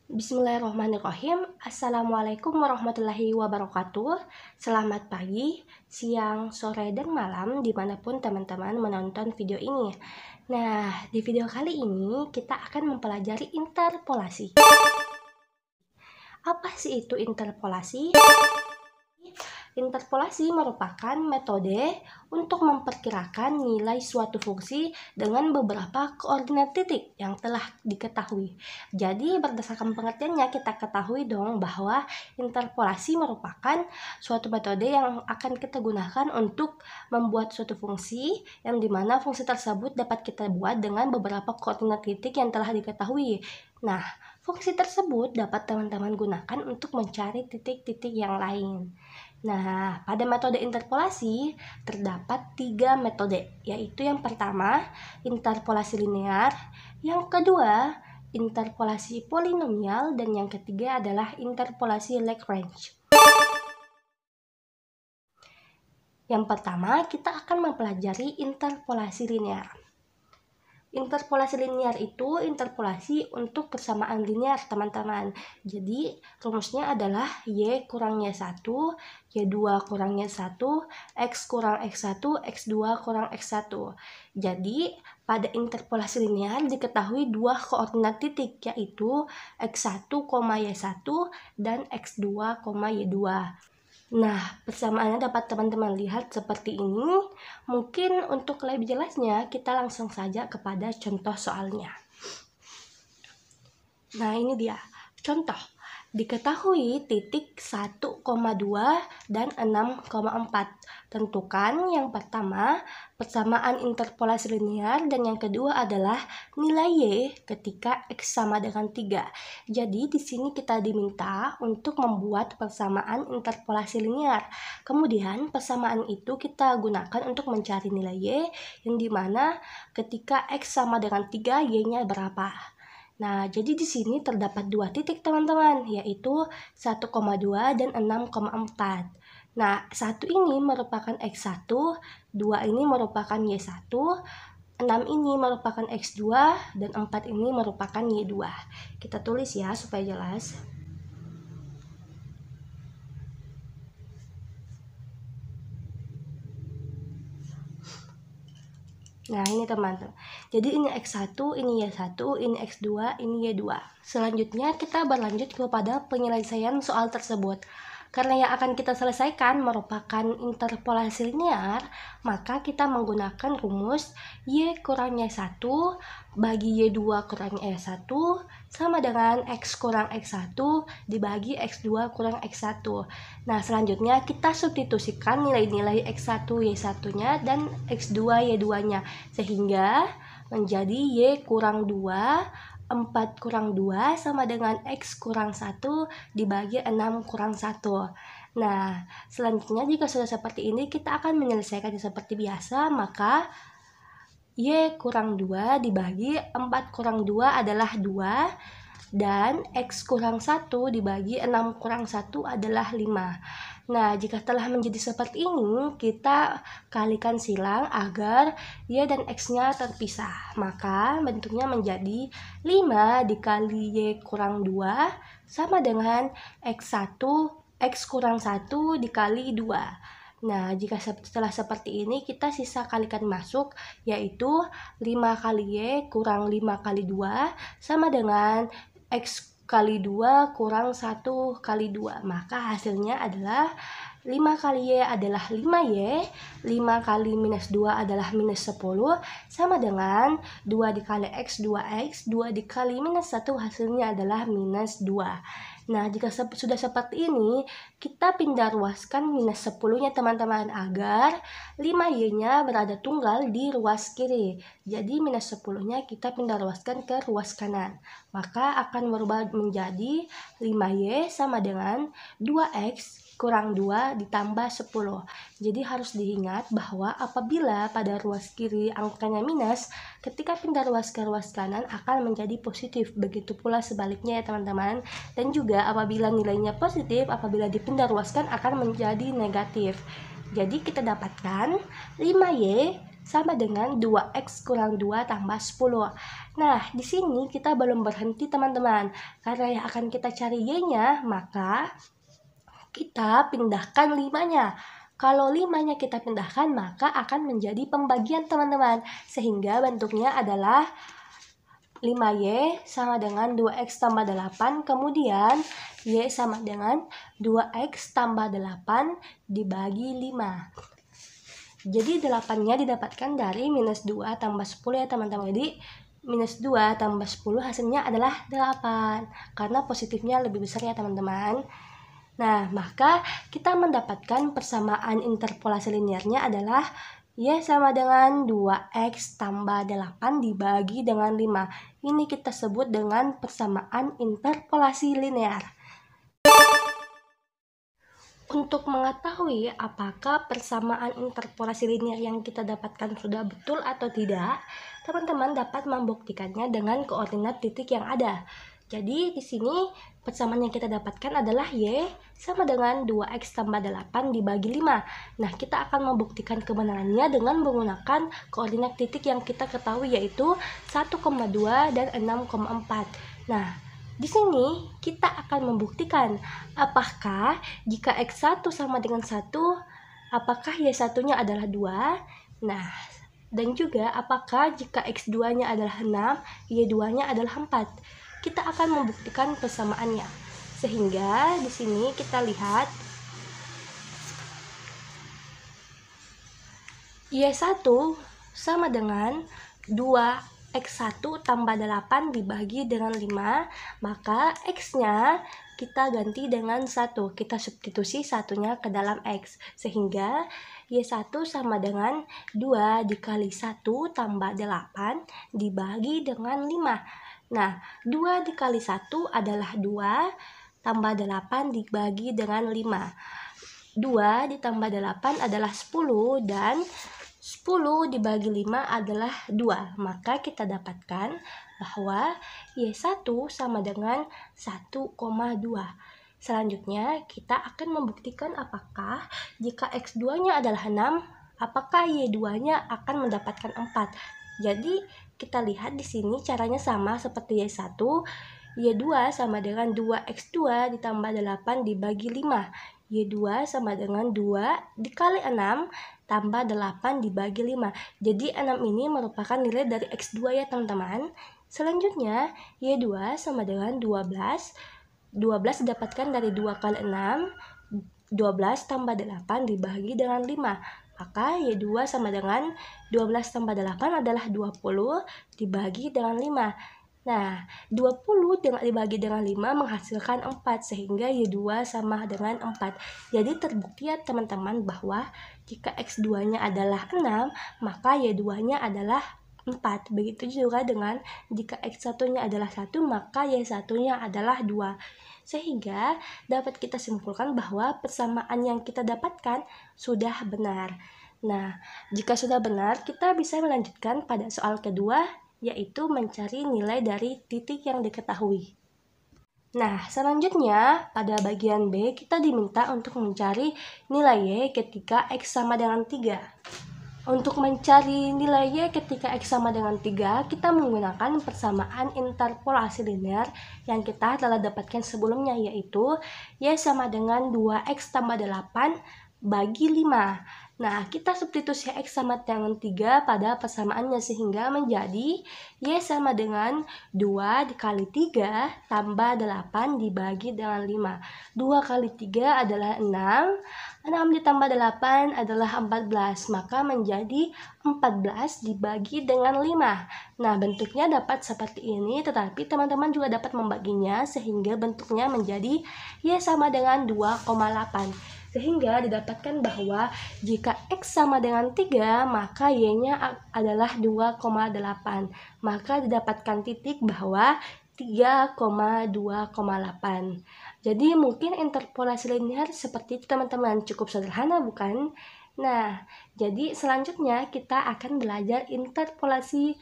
Bismillahirrahmanirrahim. Assalamualaikum warahmatullahi wabarakatuh. Selamat pagi, siang, sore, dan malam dimanapun teman-teman menonton video ini. Nah, di video kali ini kita akan mempelajari interpolasi. Apa sih itu interpolasi? Interpolasi merupakan metode untuk memperkirakan nilai suatu fungsi dengan beberapa koordinat titik yang telah diketahui. Jadi berdasarkan pengertiannya kita ketahui dong bahwa interpolasi merupakan suatu metode yang akan kita gunakan untuk membuat suatu fungsi yang dimana fungsi tersebut dapat kita buat dengan beberapa koordinat titik yang telah diketahui. Nah, fungsi tersebut dapat teman-teman gunakan untuk mencari titik-titik yang lain. Nah, pada metode interpolasi terdapat 3 metode, yaitu yang pertama, interpolasi linear, yang kedua, interpolasi polinomial, dan yang ketiga adalah interpolasi Lagrange. Yang pertama, kita akan mempelajari interpolasi linear. Interpolasi linear itu interpolasi untuk persamaan linear, teman-teman. Jadi, rumusnya adalah Y kurang Y1, Y2 kurang Y1, X kurang X1, X2 kurang X1. Jadi, pada interpolasi linear diketahui dua koordinat titik, yaitu X1, Y1 dan X2, Y2. Nah, persamaannya dapat teman-teman lihat seperti ini. Mungkin untuk lebih jelasnya, kita langsung saja kepada contoh soalnya. Nah, ini dia. Contoh. Diketahui titik 1,2 dan 6,4. Tentukan yang pertama persamaan interpolasi linear dan yang kedua adalah nilai Y ketika X sama dengan 3. Jadi di sini kita diminta untuk membuat persamaan interpolasi linear. Kemudian persamaan itu kita gunakan untuk mencari nilai Y yang dimana ketika X sama dengan 3 Y-nya berapa. Nah, jadi di sini terdapat dua titik teman-teman, yaitu 1,2 dan 6,4. Nah, 1 ini merupakan X1, 2 ini merupakan Y1, 6 ini merupakan X2, dan 4 ini merupakan Y2. Kita tulis ya supaya jelas. Nah, ini teman-teman. Jadi ini X1, ini Y1, ini X2, ini Y2. Selanjutnya kita berlanjut kepada penyelesaian soal tersebut. Karena yang akan kita selesaikan merupakan interpolasi linear, maka kita menggunakan rumus Y kurang Y1 bagi Y2 kurang Y1 sama dengan X kurang X1 dibagi X2 kurang X1. Nah, selanjutnya kita substitusikan nilai-nilai X1 Y1-nya dan X2 Y2-nya sehingga menjadi Y kurang 2 4 kurang 2 sama dengan X kurang 1 dibagi 6 kurang 1. Nah, selanjutnya jika sudah seperti ini, kita akan menyelesaikannya seperti biasa, maka Y kurang 2 dibagi 4 kurang 2 adalah 2, dan X kurang 1 dibagi 6 kurang 1 adalah 5. Nah, jika telah menjadi seperti ini, kita kalikan silang agar Y dan X-nya terpisah. Maka bentuknya menjadi 5 dikali Y kurang 2 sama dengan X1, X kurang 1 dikali 2. Nah, jika setelah seperti ini, kita sisa kalikan masuk, yaitu 5 kali Y kurang 5 kali 2 sama dengan X kali 2 kurang 1 kali 2. Maka hasilnya adalah 5 kali Y adalah 5Y, 5 kali minus 2 adalah minus 10, sama dengan 2 dikali X, 2X, 2 dikali minus 1 hasilnya adalah minus 2. Nah, jika sudah seperti ini, kita pindah ruaskan minus 10-nya teman-teman agar 5Y-nya berada tunggal di ruas kiri. Jadi minus 10-nya kita pindah ruaskan ke ruas kanan. Maka akan berubah menjadi 5Y sama dengan 2X kurang 2 ditambah 10. Jadi harus diingat bahwa apabila pada ruas kiri angkanya minus, ketika pindah ruas ke ruas kanan akan menjadi positif. Begitu pula sebaliknya ya teman-teman. Dan juga apabila nilainya positif, apabila dipindah ruaskan akan menjadi negatif. Jadi kita dapatkan 5Y sama dengan 2x kurang 2 tambah 10. Nah, di sini kita belum berhenti teman-teman. Karena yang akan kita cari y-nya, maka kita pindahkan 5-nya. Kalau 5-nya kita pindahkan, maka akan menjadi pembagian teman-teman. Sehingga bentuknya adalah 5y sama dengan 2x tambah 8, kemudian y sama dengan 2x tambah 8 dibagi 5. Jadi 8-nya didapatkan dari minus 2 tambah 10 ya teman-teman. Jadi minus 2 tambah 10 hasilnya adalah 8. Karena positifnya lebih besar ya teman-teman. Nah, maka kita mendapatkan persamaan interpolasi linearnya adalah y sama dengan 2x tambah 8 dibagi dengan 5. Ini kita sebut dengan persamaan interpolasi linear. Untuk mengetahui apakah persamaan interpolasi linear yang kita dapatkan sudah betul atau tidak, teman-teman dapat membuktikannya dengan koordinat titik yang ada. Jadi di sini persamaan yang kita dapatkan adalah y sama dengan 2x tambah 8 dibagi 5. Nah, kita akan membuktikan kebenarannya dengan menggunakan koordinat titik yang kita ketahui yaitu 1,2 dan 6,4. Nah, di sini kita akan membuktikan apakah jika x1 sama dengan 1, apakah y1-nya adalah 2. Nah, dan juga apakah jika x2-nya adalah 6, y2-nya adalah 4. Kita akan membuktikan persamaannya. Sehingga di sini kita lihat y1 sama dengan 2x1 tambah 8 dibagi dengan 5, maka x-nya kita ganti dengan 1. Kita substitusi satunya ke dalam x. Sehingga y1 sama dengan 2 dikali 1 tambah 8 dibagi dengan 5. Nah, 2 dikali 1 adalah 2, tambah 8 dibagi dengan 5. 2 ditambah 8 adalah 10, dan 10 dibagi 5 adalah 2. Maka kita dapatkan bahwa y1 sama dengan 1,2. Selanjutnya kita akan membuktikan apakah jika x2-nya adalah 6, apakah y2-nya akan mendapatkan 4. Jadi kita lihat di sini caranya sama seperti y1. Y2 sama dengan 2x2 ditambah 8 dibagi 5. Y2 sama dengan 2 dikali 6 tambah 8 dibagi 5. Jadi 6 ini merupakan nilai dari x2 ya teman-teman. Selanjutnya Y2 sama dengan 12. 12 didapatkan dari 2 kali 6. 12 tambah 8 dibagi dengan 5. Maka Y2 sama dengan 12 tambah 8 adalah 20 dibagi dengan 5. Nah, 20 dibagi dengan 5 menghasilkan 4, sehingga Y2 sama dengan 4. Jadi terbukti ya teman-teman bahwa jika X2-nya adalah 6, maka Y2-nya adalah 4. Begitu juga dengan jika X1-nya adalah 1, maka Y1-nya adalah 2. Sehingga dapat kita simpulkan bahwa persamaan yang kita dapatkan sudah benar. Nah, jika sudah benar, kita bisa melanjutkan pada soal kedua, yaitu mencari nilai dari titik yang diketahui. Nah, selanjutnya pada bagian B kita diminta untuk mencari nilai y ketika x sama dengan 3. Untuk mencari nilai y ketika x sama dengan 3, kita menggunakan persamaan interpolasi linear yang kita telah dapatkan sebelumnya, yaitu y sama dengan 2x tambah 8 bagi 5. Nah, kita substitusi x sama dengan 3 pada persamaannya, sehingga menjadi y sama dengan 2 dikali 3 tambah 8 dibagi dengan 5. 2 kali 3 adalah 6. 6 ditambah 8 adalah 14, maka menjadi 14 dibagi dengan 5. Nah, bentuknya dapat seperti ini, tetapi teman-teman juga dapat membaginya sehingga bentuknya menjadi y sama dengan 2,8. Sehingga didapatkan bahwa jika x sama dengan 3, maka y-nya adalah 2,8. Maka didapatkan titik bahwa 3,2,8. Jadi mungkin interpolasi linear seperti itu teman-teman, cukup sederhana bukan? Nah, jadi selanjutnya kita akan belajar interpolasi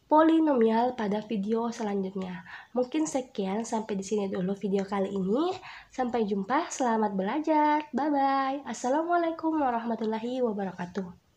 polinomial pada video selanjutnya. Mungkin sekian, sampai di sini dulu video kali ini. Sampai jumpa, selamat belajar. Bye bye. Assalamualaikum warahmatullahi wabarakatuh.